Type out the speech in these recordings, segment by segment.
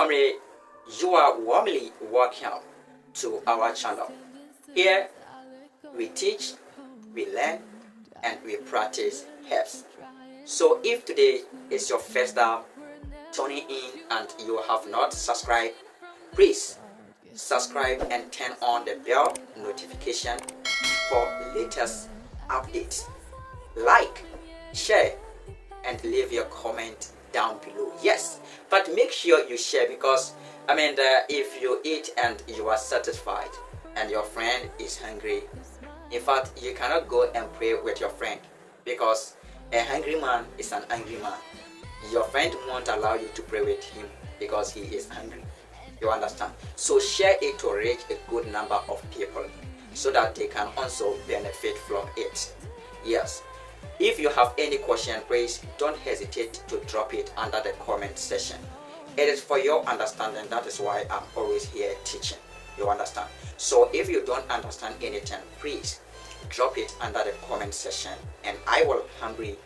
family, you are warmly welcome to our channel. Here we teach, we learn, and we practice herbs. So if today is your first time tuning in and you have not subscribed, please subscribe and turn on the bell notification for latest updates. Like, share, and leave your comment down below. Yes, but make sure you share, because if you eat and you are satisfied and your friend is hungry, in fact you cannot go and pray with your friend, because a hungry man is an angry man. Your friend won't allow you to pray with him because he is hungry. You understand? So share it to reach a good number of people so that they can also benefit from it. Yes. If you have any question, please don't hesitate to drop it under the comment section. It is for your understanding. That is why I'm always here teaching. You understand? So if you don't understand anything, please drop it under the comment section and I will humbly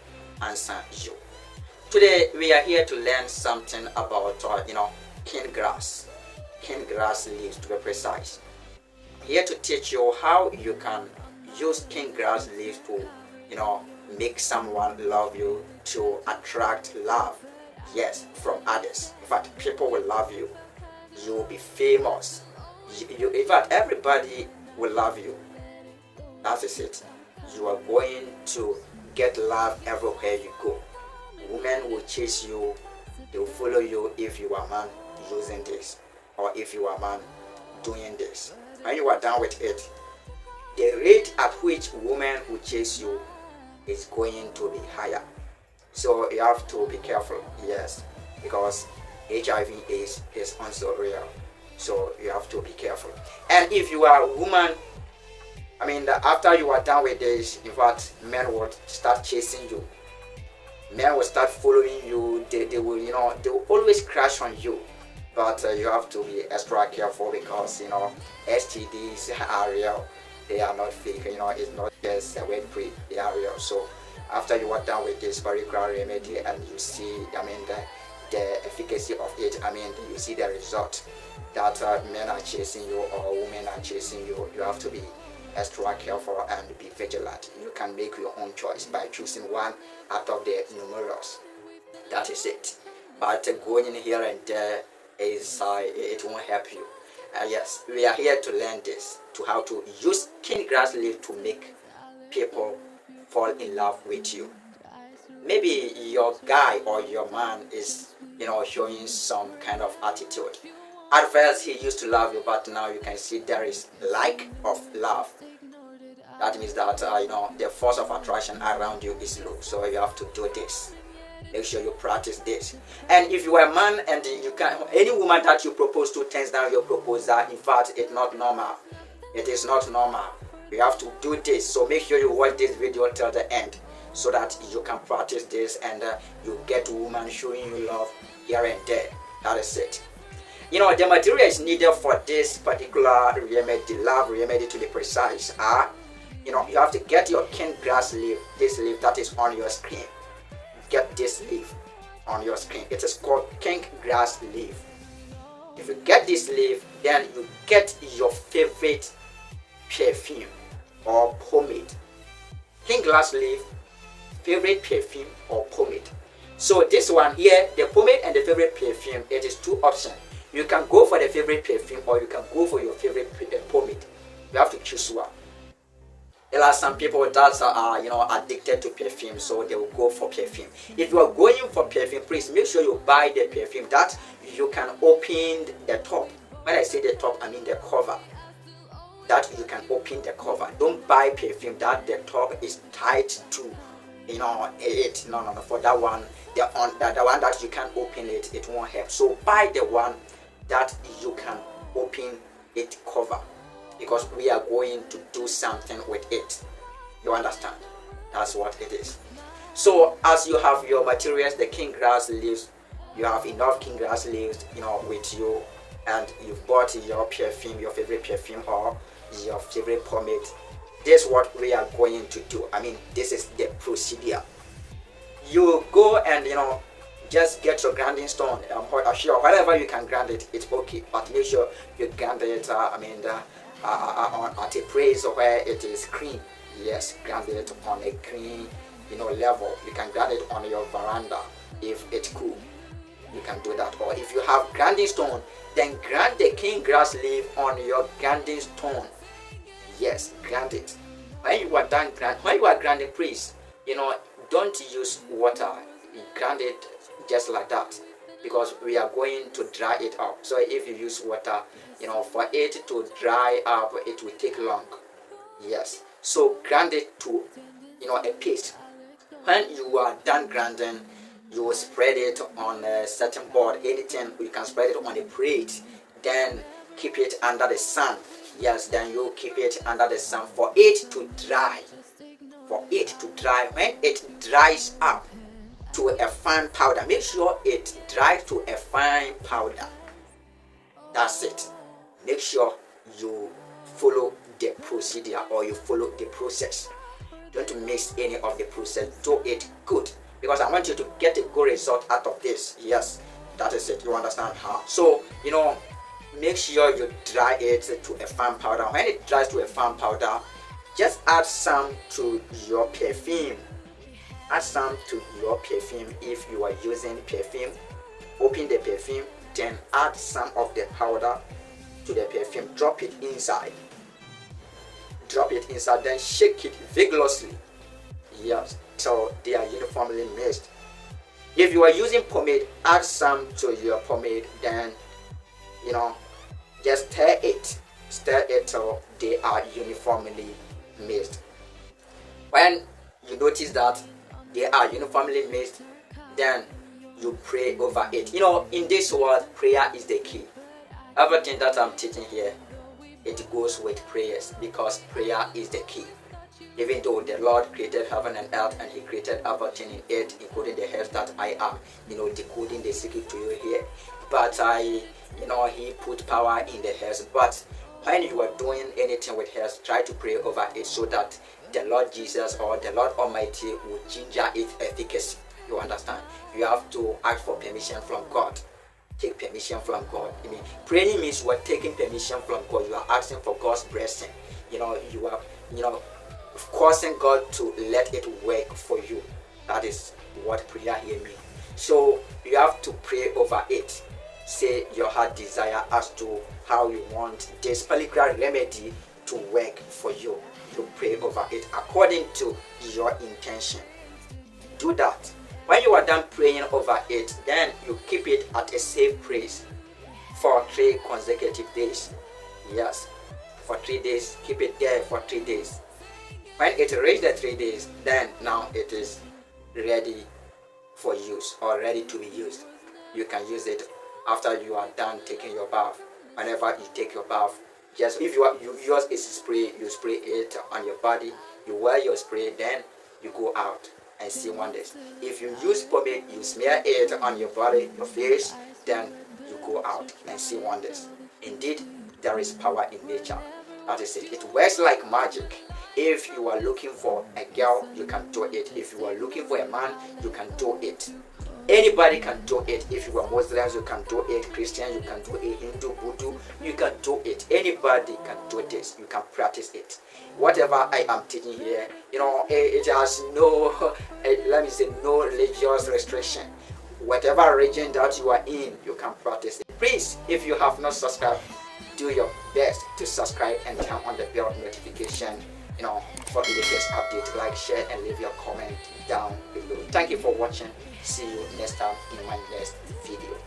answer you. Today we are here to learn something about cane grass leaves, to be precise. Here to teach you how you can use cane grass leaves to make someone love you, to attract love, yes, from others. In fact, people will love you. You will be famous. In fact, everybody will love you. That is it. You are going to get love everywhere you go. Women will chase you. They will follow you if you are a man using this, or if you are a man doing this. When you are done with it, the rate at which women will chase you is going to be higher. So you have to be careful, yes, because HIV/AIDS is also real. So you have to be careful. And if you are a woman, after you are done with this, in fact, men will start chasing you. Men will start following you. They will always crash on you. But you have to be extra careful, because STDs are real. They are not fake. It's not just a word play. They are real. So after you are done with this particular remedy and you see the efficacy of it, you see the result that men are chasing you or women are chasing you, you have to be extra careful and be vigilant. You can make your own choice by choosing one out of the numerous. That is it. But going in here and there it won't help you. Yes, we are here to learn this, to how to use cane grass leaf to make people fall in love with you. Maybe your guy or your man is showing some kind of attitude. At first he used to love you, but now you can see there is lack of love. That means that the force of attraction around you is low. So you have to do this. Make sure you practice this. And if you are a man and any woman that you propose to turns down your proposal, in fact, it's not normal. It is not normal. You have to do this. So make sure you watch this video till the end, so that you can practice this and you get a woman showing you love here and there. That is it. The materials needed for this particular remedy, love remedy to be precise, are you have to get your cane grass leaf, this leaf that is on your screen. Get this leaf on your screen. It is called cane grass leaf. If you get this leaf, then you get your favorite perfume or pomade. Cane grass leaf, favorite perfume or pomade. So this one here, the pomade and the favorite perfume, it is two options. You can go for the favorite perfume or you can go for your favorite pomade. You have to choose one. There are some people that are addicted to perfume, so they will go for perfume. If you are going for perfume, please make sure you buy the perfume that you can open the top. When I say the top, I mean the cover. That you can open the cover. Don't buy perfume that the top is tied to it. No. For that one, the one that you can't open it, it won't help. So buy the one that you can open it cover, because we are going to do something with it. You understand? That's what it is. So as you have your materials, the cane grass leaves, you have enough cane grass leaves with you, and you've bought your perfume, your favorite perfume or your favorite pomade. This is what we are going to do. This is the procedure. You go and just get your grinding stone. I'm sure whatever you can grind it, it's okay. But make sure you grind it. At a place where it is clean. Yes, grind it on a clean, level. You can grind it on your veranda if it's cool. You can do that. Or if you have grinding stone, then grind the king grass leaf on your grinding stone. Yes, grind it. When you are done when you are grinding, please, don't use water. Grind it just like that, because we are going to dry it up. So if you use water, for it to dry up, it will take long. Yes, so grind it to a paste. When you are done grinding, you will spread it on a certain board. Anything, you can spread it on a plate, then keep it under the sun. Yes, then you keep it under the sun for it to dry. When it dries up to a fine powder, make sure it dries to a fine powder. That's it. Make sure you follow the procedure, or you follow the process. Don't miss any of the process. Do it good, because I want you to get a good result out of this. Yes, that is it. You understand how? So make sure you dry it to a fine powder. When it dries to a fine powder, just add some to your perfume. Add some to your perfume. If you are using perfume, open the perfume, then add some of the powder to the perfume. Drop it inside, then shake it vigorously. Yes, so they are uniformly mixed. If you are using pomade, add some to your pomade, then just stir it till they are uniformly mixed. When you notice that they are uniformly mixed, then you pray over it. In this world, prayer is the key. Everything that I'm teaching here, it goes with prayers, because prayer is the key. Even though the Lord created heaven and earth, and He created everything in it, including the herbs that I am, decoding the secret to you here. But He put power in the herbs. But when you are doing anything with herbs, try to pray over it, so that the Lord Jesus or the Lord Almighty will ginger its efficacy. You understand? You have to ask for permission from God. Take permission from God. Praying means you are taking permission from God. You are asking for God's blessing. You are, causing God to let it work for you. That is what prayer here means. So you have to pray over it. Say your heart desire as to how you want this particular remedy to work for you. You pray over it according to your intention. Do that. When you are done praying over it, then you keep it at a safe place for 3 consecutive days. Yes, for 3 days. Keep it there for 3 days. When it reaches the 3 days, then now it is ready for use, or ready to be used. You can use it after you are done taking your bath. Whenever you take your bath, just if you use a spray, you spray it on your body. You wear your spray, then you go out and see wonders. If you use pomade, you smear it on your body, your face, then you go out and see wonders. Indeed, there is power in nature. That is it. It works like magic. If you are looking for a girl, you can do it. If you are looking for a man, you can do it. Anybody can do it. If you are Muslims, you can do it. Christian, you can do it. Hindu, Buddha, you can do it. Anybody can do this. You can practice it. Whatever I am teaching here, it has no, no religious restriction. Whatever region that you are in, you can practice it. Please, if you have not subscribed, do your best to subscribe and turn on the bell notification, for the latest update. Like, share, and leave your comment down below. Thank you for watching. See you next time in my next video.